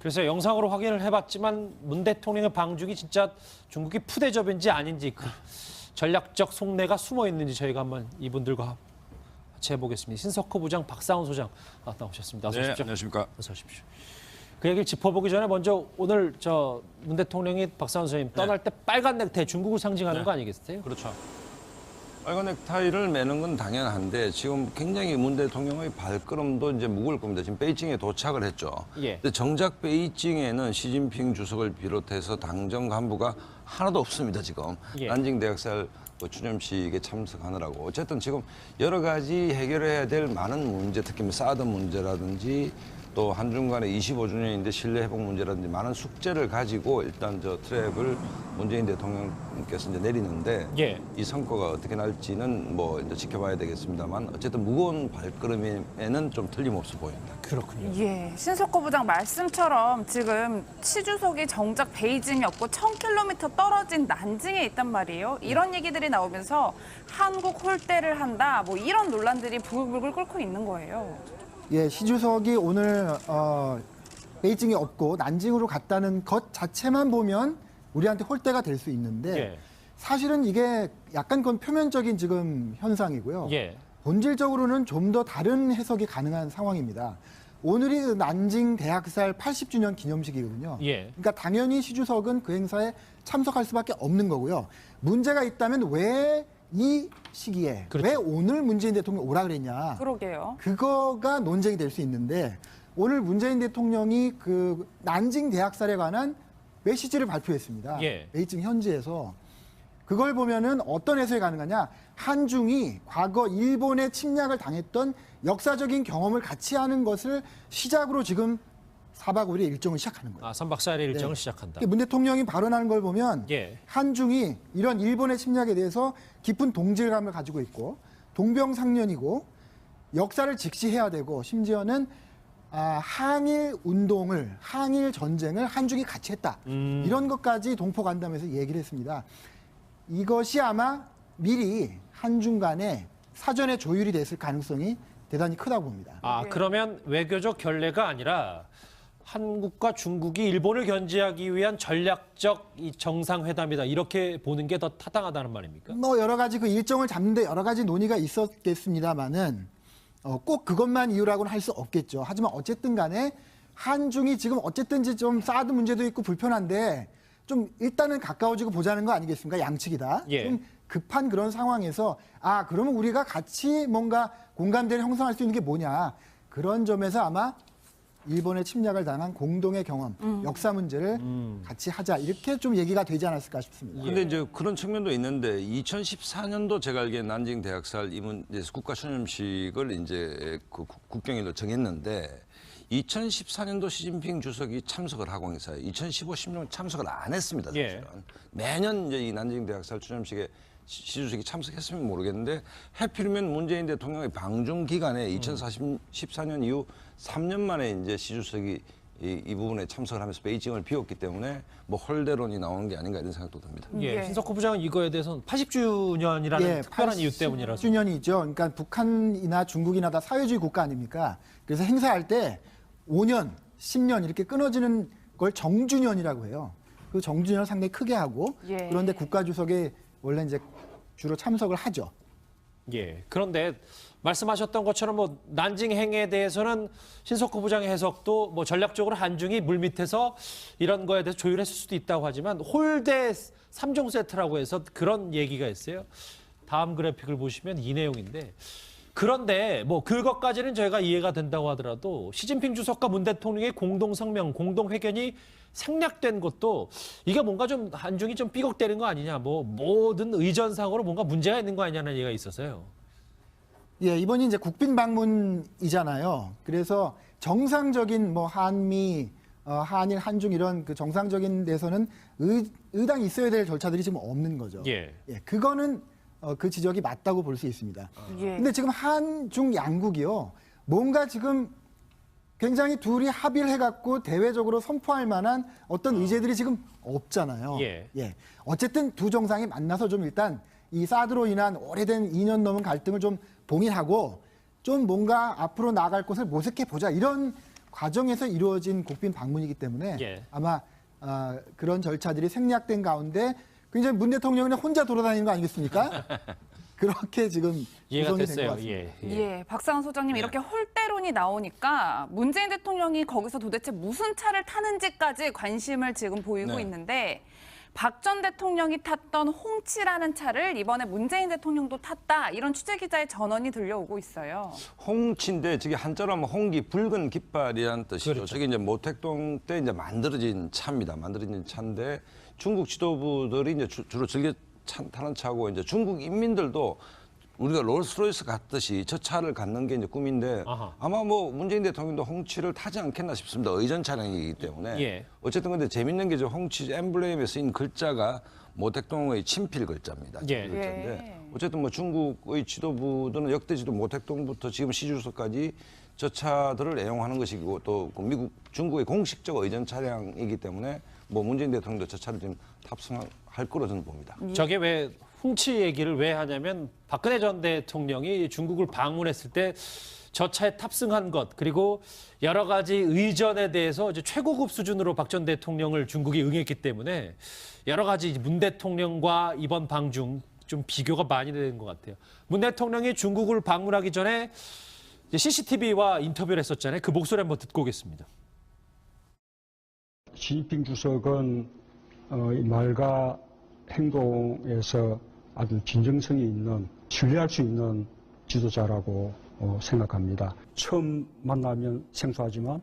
그래서 영상으로 확인을 해봤지만 문 대통령의 방중이 진짜 중국이 푸대접인지 아닌지 그 전략적 속내가 숨어 있는지 저희가 한번 이분들과 같이 해보겠습니다. 신석호 부장, 박상훈 소장 나오셨습니다. 어서 오십시오. 네, 안녕하십니까. 어서 오십시오. 그 얘기를 짚어보기 전에 먼저 오늘 문 대통령이 박상훈 선생님 떠날 때 빨간 넥타이 중국을 상징하는 거 아니겠어요? 그렇죠. 빨간 넥타이를 매는 건 당연한데 지금 굉장히 문 대통령의 발걸음도 이제 무거울 겁니다. 지금 베이징에 도착을 했죠. 예. 근데 정작 베이징에는 시진핑 주석을 비롯해서 당정 간부가 하나도 없습니다. 지금 예. 난징 대학살 추념식에 참석하느라고 어쨌든 지금 여러 가지 해결해야 될 많은 문제, 특히 사드 문제라든지 또 한중 간의 25주년인데 신뢰 회복 문제라든지 많은 숙제를 가지고 일단 저 트랩을 문재인 대통령께서 이제 내리는데 예. 이 성과가 어떻게 날지는 뭐 이제 지켜봐야 되겠습니다만 어쨌든 무거운 발걸음에는 좀 틀림없어 보입니다. 그렇군요. 예, 신석호 부장 말씀처럼 지금 시 주석이 정작 베이징이 없고 1000km 떨어진 난징에 있단 말이에요. 이런 얘기들이 나오면서 한국 홀대를 한다, 뭐 이런 논란들이 부글부글 끓고 있는 거예요. 예, 시 주석이 오늘 베이징에 없고 난징으로 갔다는 것 자체만 보면 우리한테 홀대가 될 수 있는데 예. 사실은 이게 약간 그건 표면적인 지금 현상이고요. 예. 본질적으로는 좀 더 다른 해석이 가능한 상황입니다. 오늘이 난징 대학살 80주년 기념식이거든요. 예. 그러니까 당연히 시 주석은 그 행사에 참석할 수밖에 없는 거고요. 문제가 있다면 왜 이 시기에 그렇죠. 왜 오늘 문재인 대통령이 오라 그랬냐. 그러게요. 그거가 논쟁이 될 수 있는데 오늘 문재인 대통령이 그 난징 대학살에 관한 메시지를 발표했습니다. 예. 베이징 현지에서 그걸 보면은 어떤 해석이 가능하냐? 한중이 과거 일본의 침략을 당했던 역사적인 경험을 같이 하는 것을 시작으로 지금 4박 5일의 일정을 시작하는 거예요. 3박 4일의 일정을 네. 시작한다. 문 대통령이 발언하는 걸 보면 예. 한중이 이런 일본의 침략에 대해서 깊은 동질감을 가지고 있고 동병상련이고 역사를 직시해야 되고 심지어는 항일 운동을, 항일 전쟁을 한중이 같이 했다. 이런 것까지 동포간담회에서 얘기를 했습니다. 이것이 아마 미리 한중 간에 사전에 조율이 됐을 가능성이 대단히 크다고 봅니다. 그러면 외교적 결례가 아니라 한국과 중국이 일본을 견제하기 위한 전략적 이 정상회담이다. 이렇게 보는 게 더 타당하다는 말입니까? 뭐 여러 가지 그 일정을 잡는데 여러 가지 논의가 있었겠습니다만은 꼭 그것만 이유라고는 할 수 없겠죠. 하지만 어쨌든 간에 한중이 지금 어쨌든지 좀 사드 문제도 있고 불편한데 좀 일단은 가까워지고 보자는 거 아니겠습니까? 양측이 다. 예. 좀 급한 그런 상황에서 그러면 우리가 같이 뭔가 공감대를 형성할 수 있는 게 뭐냐. 그런 점에서 아마 일본의 침략을 당한 공동의 경험, 역사 문제를 같이 하자. 이렇게 좀 얘기가 되지 않았을까 싶습니다. 근데 이제 그런 측면도 있는데 2014년도 제가 알기엔 난징 대학살 이제 국가 추념식을 이제 그 국경일로 정했는데 2014년도 시진핑 주석이 참석을 하고 행사에 2015, 16년 참석을 안 했습니다. 사실은. 예. 매년 이제 이 난징 대학살 추념식에 시 주석이 참석했으면 모르겠는데 하필이면 문재인 대통령의 방중 기간에 2014년 이후 3년 만에 이제 시 주석이 이 부분에 참석을 하면서 베이징을 비웠기 때문에 뭐 홀대론이 나오는 게 아닌가 이런 생각도 듭니다. 예. 예. 신석호 부장은 이거에 대해서는 80주년이라는 특별한 이유 때문이라서. 80주년이죠. 그러니까 북한이나 중국이나 다 사회주의 국가 아닙니까? 그래서 행사할 때 5년, 10년 이렇게 끊어지는 걸 정주년이라고 해요. 그 정주년을 상당히 크게 하고 예. 그런데 국가주석이 원래 이제 주로 참석을 하죠. 예. 그런데 말씀하셨던 것처럼 뭐 난징 행에 대해서는 신석호 부장의 해석도 뭐 전략적으로 한중이 물밑에서 이런 거에 대해서 조율했을 수도 있다고 하지만 홀대 3종 세트라고 해서 그런 얘기가 있어요. 다음 그래픽을 보시면 이 내용인데 그런데 뭐 그것까지는 저희가 이해가 된다고 하더라도 시진핑 주석과 문 대통령의 공동 성명, 공동 회견이 생략된 것도 이게 뭔가 좀 한중이 좀 삐걱대는 거 아니냐, 뭐 모든 의전상으로 뭔가 문제가 있는 거 아니냐는 얘기가 있어서요. 예, 이번이 이제 국빈 방문이잖아요. 그래서 정상적인 뭐 한미, 한일, 한중 이런 그 정상적인 데서는 의당이 있어야 될 절차들이 지금 없는 거죠. 예. 그거는 그 지적이 맞다고 볼 수 있습니다. 예. 근데 지금 한중 양국이요. 뭔가 지금 굉장히 둘이 합의를 해갖고 대외적으로 선포할 만한 어떤 의제들이 지금 없잖아요. 예. 어쨌든 두 정상이 만나서 좀 일단 이 사드로 인한 오래된 2년 넘은 갈등을 좀 봉인하고 좀 뭔가 앞으로 나아갈 곳을 모색해 보자. 이런 과정에서 이루어진 국빈 방문이기 때문에 예. 아마 그런 절차들이 생략된 가운데 굉장히 문 대통령이 혼자 돌아다니는 거 아니겠습니까? 그렇게 지금 이해가 구성이 된 것 됐어요. 같습니다. 예. 예, 박상원 소장님 이렇게 홀대론이 나오니까 문재인 대통령이 거기서 도대체 무슨 차를 타는지까지 관심을 지금 보이고 네. 있는데 박 전 대통령이 탔던 홍치라는 차를 이번에 문재인 대통령도 탔다 이런 취재 기자의 전언이 들려오고 있어요. 홍치인데 저게 한자로 하면 홍기 붉은 깃발이라는 뜻이죠. 그렇죠. 저게 이제 모택동 때 이제 만들어진 차입니다. 만들어진 차인데 중국 지도부들이 이제 주로 즐겨 타는 차고 이제 중국 인민들도 우리가 롤스로이스 같듯이 저 차를 갖는 게 이제 꿈인데 아하. 아마 뭐 문재인 대통령도 홍치를 타지 않겠나 싶습니다. 의전 차량이기 때문에. 예. 어쨌든 근데 재밌는 게 저 홍치 엠블렘에 쓰인 글자가 모택동의 친필 글자입니다. 예. 친필 글자인데 예. 어쨌든 뭐 중국의 지도부들은 역대 지도 모택동부터 지금 시주소까지 저 차들을 애용하는 것이고 또 그 미국 중국의 공식적 의전 차량이기 때문에 뭐 문재인 대통령도 저 차를 지금 탑승할 거로 저는 봅니다. 저게 왜 훔치 얘기를 왜 하냐면 박근혜 전 대통령이 중국을 방문했을 때 저 차에 탑승한 것 그리고 여러 가지 의전에 대해서 이제 최고급 수준으로 박 전 대통령을 중국이 응했기 때문에 여러 가지 문 대통령과 이번 방중 좀 비교가 많이 되는 것 같아요. 문 대통령이 중국을 방문하기 전에 CCTV와 인터뷰를 했었잖아요. 그 목소리 한번 듣고 오겠습니다. 시진핑 주석은 이 말과 행동에서 아주 진정성이 있는 신뢰할 수 있는 지도자라고 생각합니다. 처음 만나면 생소하지만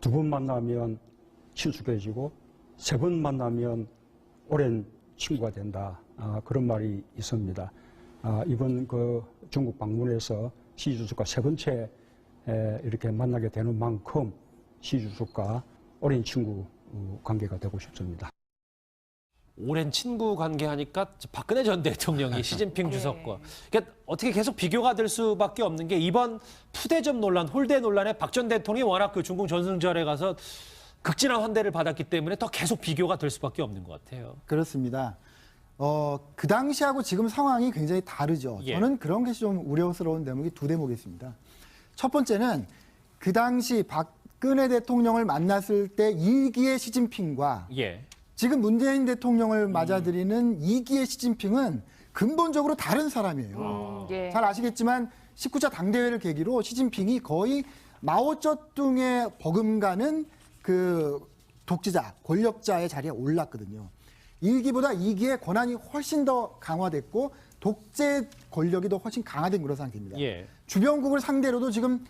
두 번 만나면 친숙해지고 세 번 만나면 오랜 친구가 된다. 그런 말이 있습니다. 이번 그 중국 방문에서 시 주석과 세 번째 이렇게 만나게 되는 만큼 시 주석과 오랜 친구 관계가 되고 싶습니다. 오랜 친구 관계 하니까 박근혜 전 대통령이 시진핑 주석과 그러니까 어떻게 계속 비교가 될 수밖에 없는 게 이번 푸대접 논란, 홀대 논란에 박 전 대통령이 워낙 그 중국 전승절에 가서 극진한 환대를 받았기 때문에 더 계속 비교가 될 수밖에 없는 것 같아요. 그렇습니다. 그 당시하고 지금 상황이 굉장히 다르죠. 예. 저는 그런 게 좀 우려스러운 대목이 두 대목이 있습니다. 첫 번째는 그 당시 박근혜 대통령을 만났을 때 1기의 시진핑과 예. 지금 문재인 대통령을 맞아들이는 2기의 시진핑은 근본적으로 다른 사람이에요. 예. 잘 아시겠지만 19차 당대회를 계기로 시진핑이 거의 마오쩌둥에 버금가는 그 독재자, 권력자의 자리에 올랐거든요. 1기보다 2기의 권한이 훨씬 더 강화됐고 독재 권력이 더 훨씬 강화된 그런 상태입니다. 예. 주변국을 상대로도 지금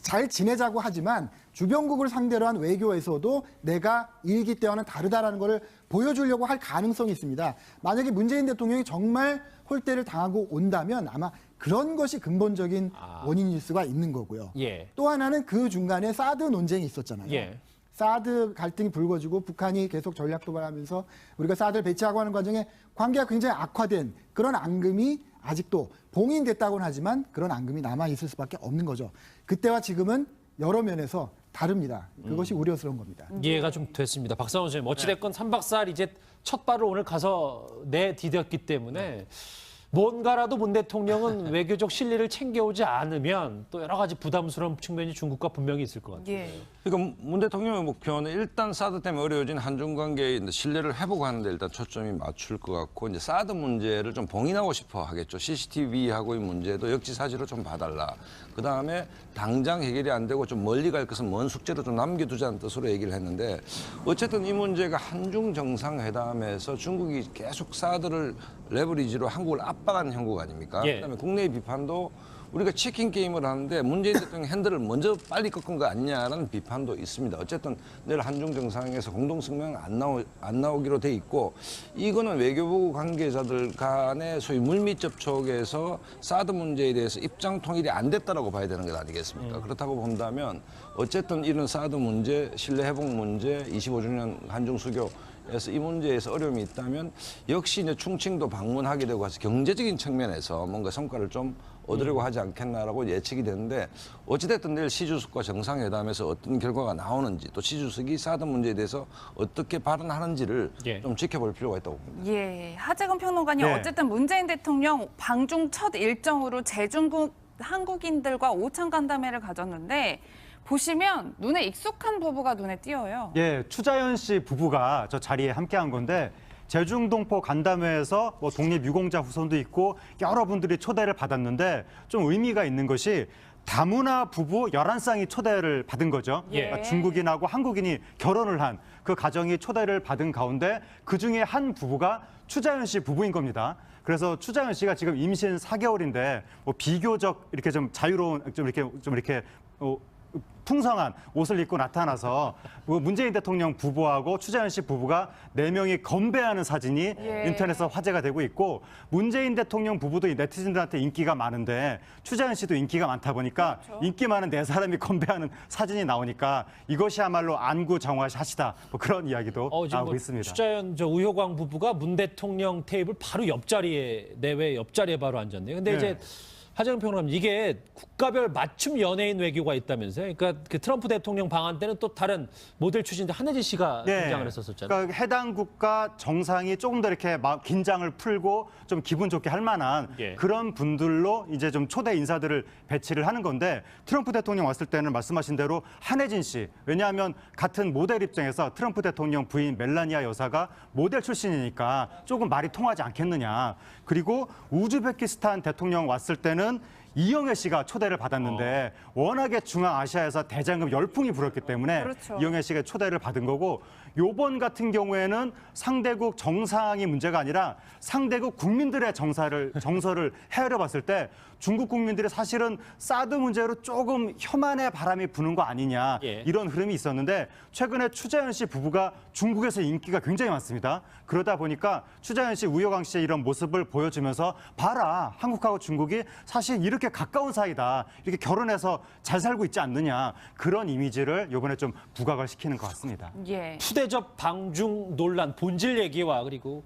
잘 지내자고 하지만 주변국을 상대로 한 외교에서도 내가 1기 때와는 다르다라는 것을 보여주려고 할 가능성이 있습니다. 만약에 문재인 대통령이 정말 홀대를 당하고 온다면 아마 그런 것이 근본적인 원인일 수가 있는 거고요. 예. 또 하나는 그 중간에 사드 논쟁이 있었잖아요. 예. 사드 갈등이 불거지고 북한이 계속 전략 도발하면서 우리가 사드를 배치하고 하는 과정에 관계가 굉장히 악화된 그런 앙금이 아직도 봉인됐다고는 하지만 그런 앙금이 남아있을 수밖에 없는 거죠. 그때와 지금은 여러 면에서 다릅니다. 그것이 우려스러운 겁니다. 이해가 좀 됐습니다. 박상원 선생님, 어찌됐건 3박 4일 이제 첫 발을 오늘 가서 내디뎠기 때문에 뭔가라도 문 대통령은 외교적 실리를 챙겨오지 않으면 또 여러 가지 부담스러운 측면이 중국과 분명히 있을 것 같아요. 예. 그러니까 문 대통령의 목표는 일단 사드 때문에 어려워진 한중 관계의 신뢰를 회복하는 데 일단 초점이 맞출 것 같고 이제 사드 문제를 좀 봉인하고 싶어 하겠죠. CCTV하고의 문제도 역지사지로 좀 봐달라. 그다음에 당장 해결이 안 되고 좀 멀리 갈 것은 먼 숙제로 좀 남겨두자는 뜻으로 얘기를 했는데 어쨌든 이 문제가 한중 정상회담에서 중국이 계속 사드를 레버리지로 한국을 압박하는 형국 아닙니까? 예. 그다음에 국내 비판도 우리가 치킨 게임을 하는데 문재인 대통령 핸들을 먼저 빨리 꺾은 거 아니냐라는 비판도 있습니다. 어쨌든 내일 한중 정상에서 공동 성명 안 나오기로 돼 있고 이거는 외교부 관계자들 간의 소위 물밑 접촉에서 사드 문제에 대해서 입장 통일이 안 됐다라고 봐야 되는 것 아니겠습니까? 그렇다고 본다면 어쨌든 이런 사드 문제, 신뢰 회복 문제, 25주년 한중 수교에서 이 문제에서 어려움이 있다면 역시 이제 충칭도 방문하게 되고 해서 경제적인 측면에서 뭔가 성과를 좀 얻으려고 하지 않겠나라고 예측이 되는데 어찌됐든 내일 시 주석과 정상회담에서 어떤 결과가 나오는지 또 시 주석이 사드 문제에 대해서 어떻게 발언하는지를 예. 좀 지켜볼 필요가 있다고 봅니다. 예, 하재건 평론가님 네. 어쨌든 문재인 대통령 방중 첫 일정으로 재중국 한국인들과 오찬 간담회를 가졌는데 보시면 눈에 익숙한 부부가 눈에 띄어요. 예, 추자연 씨 부부가 저 자리에 함께한 건데 제중동포 간담회에서 뭐 독립유공자 후손도 있고 여러분들이 초대를 받았는데 좀 의미가 있는 것이 다문화 부부 11쌍이 초대를 받은 거죠. 예. 그러니까 중국인하고 한국인이 결혼을 한 그 가정이 초대를 받은 가운데 그중에 한 부부가 추자연 씨 부부인 겁니다. 그래서 추자연 씨가 지금 임신 4개월인데 뭐 비교적 이렇게 좀 자유로운 좀 이렇게 풍성한 옷을 입고 나타나서 문재인 대통령 부부하고 추자연 씨 부부가 4명이 건배하는 사진이 예. 인터넷에서 화제가 되고 있고 문재인 대통령 부부도 이 네티즌들한테 인기가 많은데 추자연 씨도 인기가 많다 보니까 그렇죠. 인기 많은 4사람이 건배하는 사진이 나오니까 이것이야말로 안구정화샷이다. 뭐 그런 이야기도 지금 나오고 뭐 있습니다. 추자연 우효광 부부가 문 대통령 테이블 바로 옆자리에 내외 옆자리에 바로 앉았네요. 근데 네. 이제 하정우 평론가님 이게 국가별 맞춤 연예인 외교가 있다면서요? 그러니까 그 트럼프 대통령 방한 때는 또 다른 모델 출신인데 한혜진 씨가 등장을 했었잖아요. 그러니까 해당 국가 정상이 조금 더 이렇게 긴장을 풀고 좀 기분 좋게 할 만한 예. 그런 분들로 이제 좀 초대 인사들을 배치를 하는 건데 트럼프 대통령 왔을 때는 말씀하신 대로 한혜진 씨. 왜냐하면 같은 모델 입장에서 트럼프 대통령 부인 멜라니아 여사가 모델 출신이니까 조금 말이 통하지 않겠느냐. 그리고 우즈베키스탄 대통령 왔을 때는 이영애 씨가 초대를 받았는데 워낙에 중앙아시아에서 대장금 열풍이 불었기 때문에 그렇죠. 이영애 씨가 초대를 받은 거고 요번 같은 경우에는 상대국 정상이 문제가 아니라 상대국 국민들의 정서를 헤아려 봤을 때 중국 국민들이 사실은 사드 문제로 조금 혐한의 바람이 부는 거 아니냐 예. 이런 흐름이 있었는데 최근에 추자연 씨 부부가 중국에서 인기가 굉장히 많습니다. 그러다 보니까 추자연 씨, 우효광 씨의 이런 모습을 보여주면서 봐라 한국하고 중국이 사실 이렇게 가까운 사이다. 이렇게 결혼해서 잘 살고 있지 않느냐 그런 이미지를 이번에 좀 부각을 시키는 것 같습니다. 예. 푸대접 방중 논란 본질 얘기와 그리고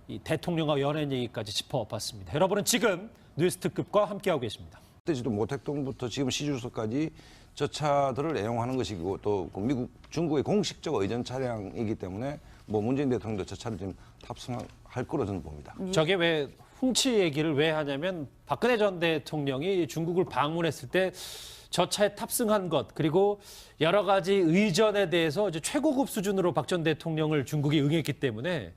이 대통령과 연예인 얘기까지 짚어봤습니다. 여러분은 지금 뉴스 특급과 함께하고 계십니다. 때지도 모택동부터 지금 시주소까지 저 차들을 애용하는 것이고 또 미국, 중국의 공식적 의전 차량이기 때문에 뭐 문재인 대통령도 저 차를 지금 탑승할 거로 저는 봅니다. 저게 왜 훔치 얘기를 왜 하냐면 박근혜 전 대통령이 중국을 방문했을 때 저 차에 탑승한 것 그리고 여러 가지 의전에 대해서 이제 최고급 수준으로 박 전 대통령을 중국이 응했기 때문에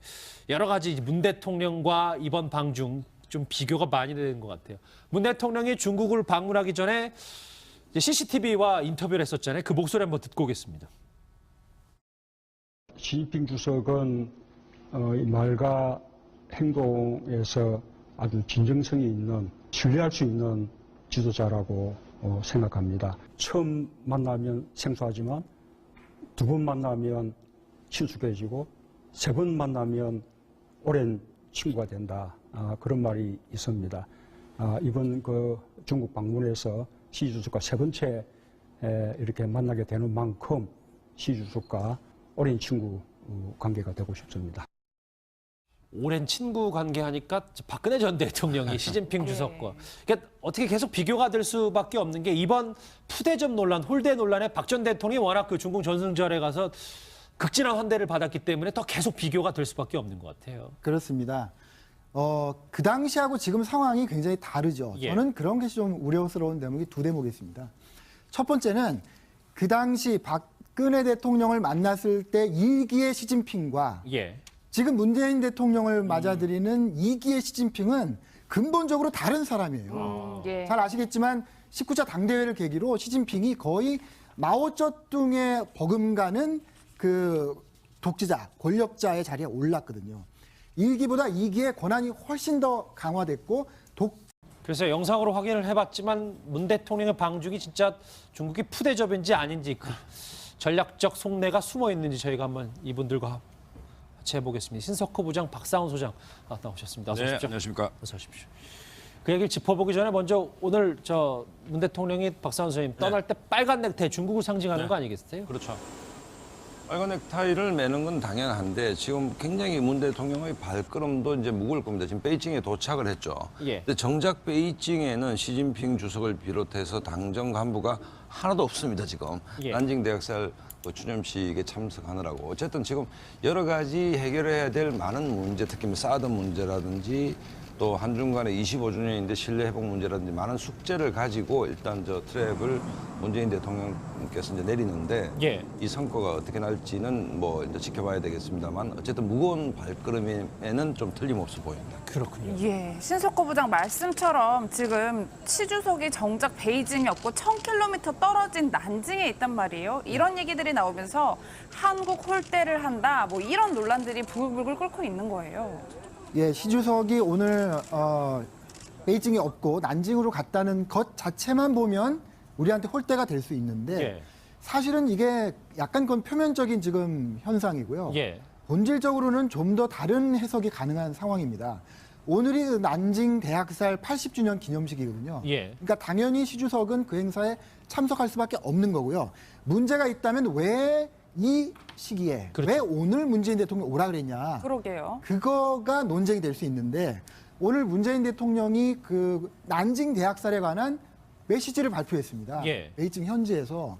여러 가지 문 대통령과 이번 방중 좀 비교가 많이 되는 것 같아요. 문 대통령이 중국을 방문하기 전에 CCTV와 인터뷰를 했었잖아요. 그 목소리 한번 듣고 오겠습니다. 시진핑 주석은 이 말과 행동에서 아주 진정성이 있는 신뢰할 수 있는 지도자라고 생각합니다. 처음 만나면 생소하지만 2번 만나면 친숙해지고 3번 만나면 오랜 친구가 된다. 그런 말이 있습니다. 이번 그 중국 방문에서 시 주석과 3번째 이렇게 만나게 되는 만큼 시 주석과 오랜 친구 관계가 되고 싶습니다. 오랜 친구 관계 하니까 박근혜 전 대통령이 시진핑 주석과 그러니까 어떻게 계속 비교가 될 수밖에 없는 게 이번 푸대접 논란, 홀대 논란에 박 전 대통령이 워낙 그 중국 전승절에 가서 극진한 환대를 받았기 때문에 더 계속 비교가 될 수밖에 없는 것 같아요. 그렇습니다. 그 당시하고 지금 상황이 굉장히 다르죠. 예. 저는 그런 게 좀 우려스러운 대목이 2대목이 있습니다. 첫 번째는 그 당시 박근혜 대통령을 만났을 때 1기의 시진핑과 예. 지금 문재인 대통령을 맞아들이는 2기의 시진핑은 근본적으로 다른 사람이에요. 예. 잘 아시겠지만 19차 당대회를 계기로 시진핑이 거의 마오쩌둥에 버금가는 그 독재자, 권력자의 자리에 올랐거든요. 1기보다 2기의 권한이 훨씬 더 강화됐고 그래서 영상으로 확인을 해봤지만 문 대통령의 방중이 진짜 중국이 푸대접인지 아닌지 그 전략적 속내가 숨어 있는지 저희가 한번 이분들과 같이 해보겠습니다. 신석호 부장, 박상훈 소장 나오셨습니다. 어서 오십시오. 안녕하십니까. 어서 오십시오. 그 얘기를 짚어보기 전에 먼저 오늘 저 문 대통령이 박상훈 선생님 떠날 때 빨간 넥타이 중국을 상징하는 거 아니겠어요? 그렇죠. 빨간 넥타이를 매는 건 당연한데 지금 굉장히 문 대통령의 발걸음도 이제 무거울 겁니다. 지금 베이징에 도착을 했죠. 예. 근데 정작 베이징에는 시진핑 주석을 비롯해서 당정 간부가 하나도 없습니다. 지금 예. 난징 대학살 추념식에 참석하느라고 어쨌든 지금 여러 가지 해결해야 될 많은 문제, 특히 뭐 사드 문제라든지 또 한중 간의 25주년인데 신뢰 회복 문제라든지 많은 숙제를 가지고 일단 저 트랩을 문재인 대통령께서 이제 내리는데 예. 이 성과가 어떻게 날지는 뭐 이제 지켜봐야 되겠습니다만 어쨌든 무거운 발걸음에는 좀 틀림없어 보입니다. 그렇군요. 예, 신석호 부장 말씀처럼 지금 시주석이 정작 베이징이 없고 1000km 떨어진 난징에 있단 말이에요. 이런 얘기들이 나오면서 한국 홀대를 한다, 뭐 이런 논란들이 부글부글 끓고 있는 거예요. 예, 시주석이 오늘 베이징이 없고 난징으로 갔다는 것 자체만 보면 우리한테 홀대가 될 수 있는데 예. 사실은 이게 약간 그건 표면적인 지금 현상이고요. 예. 본질적으로는 좀 더 다른 해석이 가능한 상황입니다. 오늘이 난징 대학살 80주년 기념식이거든요. 예. 그러니까 당연히 시주석은 그 행사에 참석할 수밖에 없는 거고요. 문제가 있다면 왜 이 시기에 그렇죠. 왜 오늘 문재인 대통령이 오라 그랬냐. 그러게요. 그거가 논쟁이 될 수 있는데 오늘 문재인 대통령이 그 난징 대학살에 관한 메시지를 발표했습니다. 예. 베이징 현지에서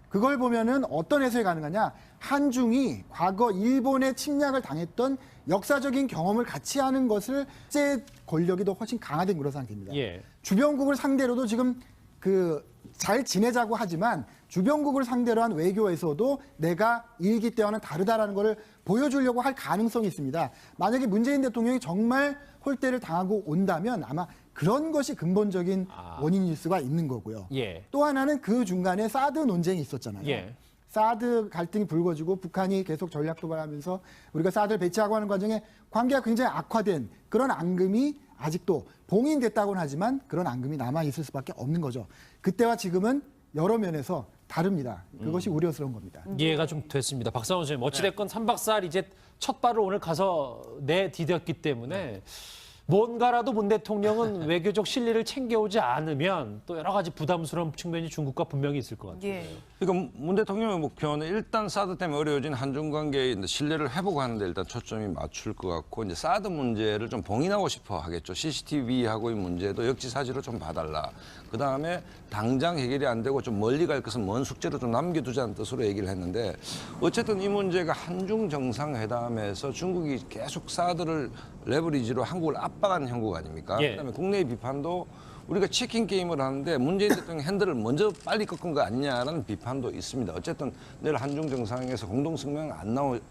그걸 보면은 어떤 해석이 가능하냐? 한중이 과거 일본의 침략을 당했던 역사적인 경험을 같이 하는 것을 제 권력이 더 훨씬 강화된 그런 상태입니다. 예. 주변국을 상대로도 지금 그 잘 지내자고 하지만 주변국을 상대로 한 외교에서도 내가 일기 때와는 다르다라는 것을 보여주려고 할 가능성이 있습니다. 만약에 문재인 대통령이 정말 홀대를 당하고 온다면 아마 그런 것이 근본적인 원인일 수가 있는 거고요. 예. 또 하나는 그 중간에 사드 논쟁이 있었잖아요. 예. 사드 갈등이 불거지고 북한이 계속 전략 도발하면서 우리가 사드를 배치하고 하는 과정에 관계가 굉장히 악화된 그런 앙금이 아직도 봉인됐다고는 하지만 그런 앙금이 남아있을 수밖에 없는 거죠. 그때와 지금은 여러 면에서 다릅니다. 그것이 우려스러운 겁니다. 이해가 좀 됐습니다. 박상원 선생님, 어찌됐건 3박 4일 이제 첫 발을 오늘 가서 내디뎠기 때문에 뭔가라도 문 대통령은 외교적 실리를 챙겨오지 않으면 또 여러 가지 부담스러운 측면이 중국과 분명히 있을 것 같아요. 예. 그러니까 문 대통령의 목표는 일단 사드 때문에 어려워진 한중 관계의 신뢰를 회복하는 데 일단 초점이 맞출 것 같고 이제 사드 문제를 좀 봉인하고 싶어 하겠죠. CCTV하고의 문제도 역지사지로 좀 봐달라. 그다음에 당장 해결이 안 되고 좀 멀리 갈 것은 먼 숙제로 좀 남겨두자는 뜻으로 얘기를 했는데 어쨌든 이 문제가 한중 정상회담에서 중국이 계속 사드를 레버리지로 한국을 압박하는 형국 아닙니까? 예. 그다음에 국내의 비판도 우리가 치킨 게임을 하는데 문재인 대통령 핸들을 먼저 빨리 꺾은 거 아니냐라는 비판도 있습니다. 어쨌든 내일 한중 정상회담에서 공동 성명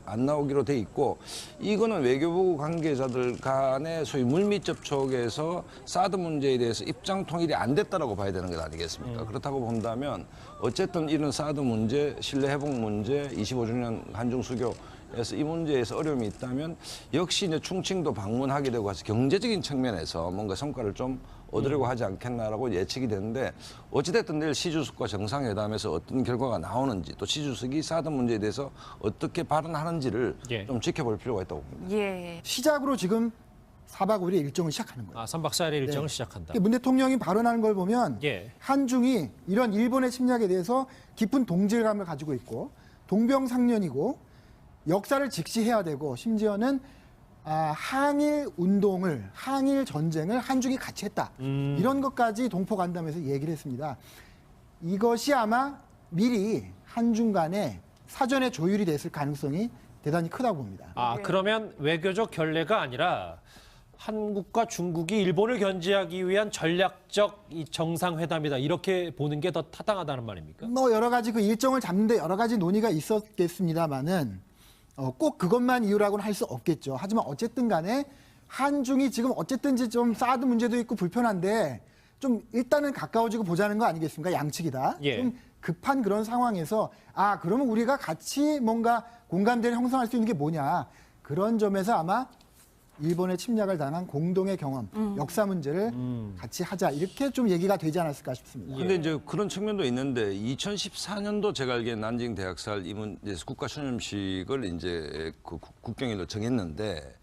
안 나오기로 돼 있고 이거는 외교부 관계자들 간의 소위 물밑 접촉에서 사드 문제에 대해서 입장 통일이 안 됐다라고 봐야 되는 것 아니겠습니까? 그렇다고 본다면 어쨌든 이런 사드 문제, 신뢰 회복 문제, 25주년 한중 수교 그래서 이 문제에서 어려움이 있다면 역시 이제 충칭도 방문하게 되고 해서 경제적인 측면에서 뭔가 성과를 좀 얻으려고 하지 않겠나라고 예측이 되는데 어찌됐든 내일 시주석과 정상회담에서 어떤 결과가 나오는지 또 시주석이 사드 문제에 대해서 어떻게 발언하는지를 예. 좀 지켜볼 필요가 있다고 봅니다. 예. 시작으로 지금 4박 5일의 일정을 시작하는 거예요. 3박 4일의 일정을 시작한다. 문 대통령이 발언하는 걸 보면 예. 한중이 이런 일본의 침략에 대해서 깊은 동질감을 가지고 있고 동병상련이고 역사를 직시해야 되고 심지어는 항일 운동을, 항일 전쟁을 한중이 같이 했다. 이런 것까지 동포간담회에서 얘기를 했습니다. 이것이 아마 미리 한중 간에 사전에 조율이 됐을 가능성이 대단히 크다고 봅니다. 그러면 외교적 결례가 아니라 한국과 중국이 일본을 견제하기 위한 전략적 이 정상회담이다. 이렇게 보는 게 더 타당하다는 말입니까? 뭐 여러 가지 그 일정을 잡는데 여러 가지 논의가 있었겠습니다만은 꼭 그것만 이유라고는 할 수 없겠죠. 하지만 어쨌든 간에 한중이 지금 어쨌든지 좀 사드 문제도 있고 불편한데 좀 일단은 가까워지고 보자는 거 아니겠습니까? 양측이 다. 예. 좀 급한 그런 상황에서 그러면 우리가 같이 뭔가 공감대를 형성할 수 있는 게 뭐냐. 그런 점에서 아마 일본의 침략을 당한 공동의 경험, 역사 문제를 같이 하자. 이렇게 좀 얘기가 되지 않았을까 싶습니다. 근데 이제 그런 측면도 있는데 2014년도 제가 알기에 난징 대학살 이 문제에서 국가 추념식을 이제 그 국경일로 정했는데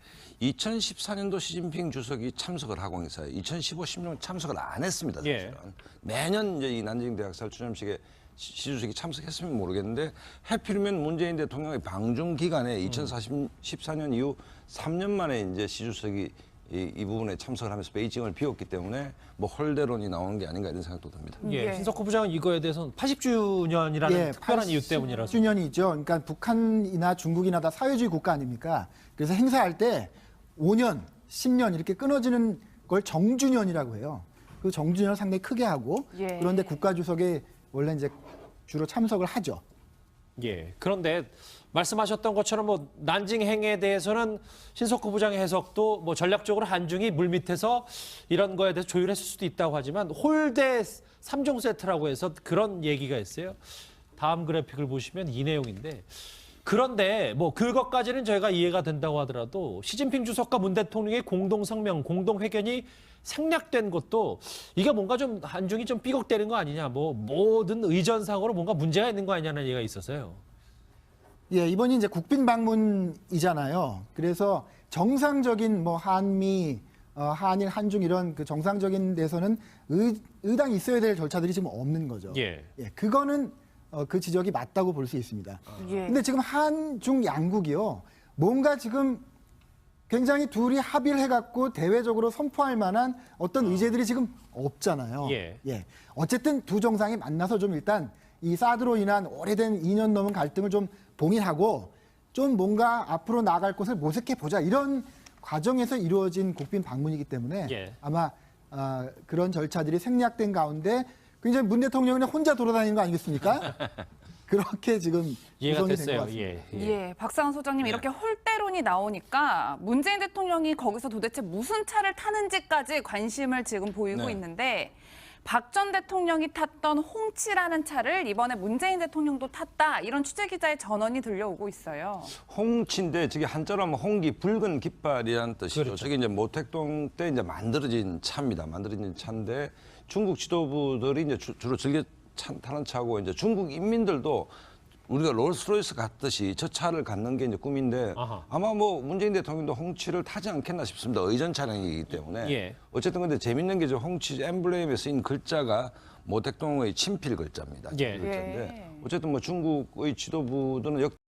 2014년도 시진핑 주석이 참석을 하고 행사에 2015, 16년 참석을 안 했습니다. 사실은. 매년 이제 이 난징 대학살 추념식에 시 주석이 참석했으면 모르겠는데 해필이면 문재인 대통령의 방중 기간에 2014년 이후 3년 만에 이제 시 주석이 이 부분에 참석을 하면서 베이징을 비웠기 때문에 뭐 홀대론이 나오는 게 아닌가 이런 생각도 듭니다. 예. 신석호 부장은 이거에 대해서는 80주년이라는 특별한 이유 때문이라서. 80주년이죠. 그러니까 북한이나 중국이나 다 사회주의 국가 아닙니까? 그래서 행사할 때 5년 10년 이렇게 끊어지는 걸 정주년이라고 해요. 그 정주년을 상당히 크게 하고 예. 그런데 국가주석에 원래 이제 주로 참석을 하죠. 예. 그런데 말씀하셨던 것처럼 뭐 난징 행에 대해서는 신석구 부장의 해석도 뭐 전략적으로 한중이 물밑에서 이런 거에 대해서 조율했을 수도 있다고 하지만 홀대 3종 세트라고 해서 그런 얘기가 있어요. 다음 그래픽을 보시면 이 내용인데 그런데 뭐 그것까지는 저희가 이해가 된다고 하더라도 시진핑 주석과 문 대통령의 공동 성명, 공동 회견이 생략된 것도 이게 뭔가 좀 한중이 좀 삐걱대는 거 아니냐, 뭐 모든 의전상으로 뭔가 문제가 있는 거 아니냐는 얘기가 있어서요. 예, 이번이 이제 국빈 방문이잖아요. 그래서 정상적인 뭐 한미, 한일, 한중 이런 그 정상적인 데서는 의당이 있어야 될 절차들이 지금 없는 거죠. 예. 그거는 그 지적이 맞다고 볼 수 있습니다. 예. 근데 지금 한중 양국이요. 뭔가 지금 굉장히 둘이 합의를 해갖고 대외적으로 선포할 만한 어떤 의제들이 지금 없잖아요. 예. 어쨌든 두 정상이 만나서 좀 일단 이 사드로 인한 오래된 2년 넘은 갈등을 좀 봉인하고 좀 뭔가 앞으로 나아갈 곳을 모색해 보자 이런 과정에서 이루어진 국빈 방문이기 때문에 예. 아마 그런 절차들이 생략된 가운데 굉장히 문 대통령은 혼자 돌아다니는 거 아니겠습니까? 그렇게 지금 이해가 구성이 된 것 됐어요. 같습니다. 예, 박상원 소장님 이렇게 홀대론이 나오니까 문재인 대통령이 거기서 도대체 무슨 차를 타는지까지 관심을 지금 보이고 네. 있는데 박 전 대통령이 탔던 홍치라는 차를 이번에 문재인 대통령도 탔다 이런 취재 기자의 전언이 들려오고 있어요. 홍치인데 저게 한자로 하면 홍기 붉은 깃발이라는 뜻이죠. 그렇죠. 저게 이제 모택동 때 이제 만들어진 차입니다. 만들어진 차인데 중국 지도부들이 이제 주로 즐겨 타는 차고 이제 중국 인민들도 우리가 롤스로이스 갔듯이 저 차를 갖는 게 이제 꿈인데 아하. 아마 뭐 문재인 대통령도 홍치를 타지 않겠나 싶습니다. 의전 차량이기 때문에. 예. 어쨌든 근데 재밌는 게 저 홍치 엠블렘에 쓰인 글자가 모택동의 친필 글자입니다. 예. 글자인데 예. 어쨌든 뭐 중국의 지도부들은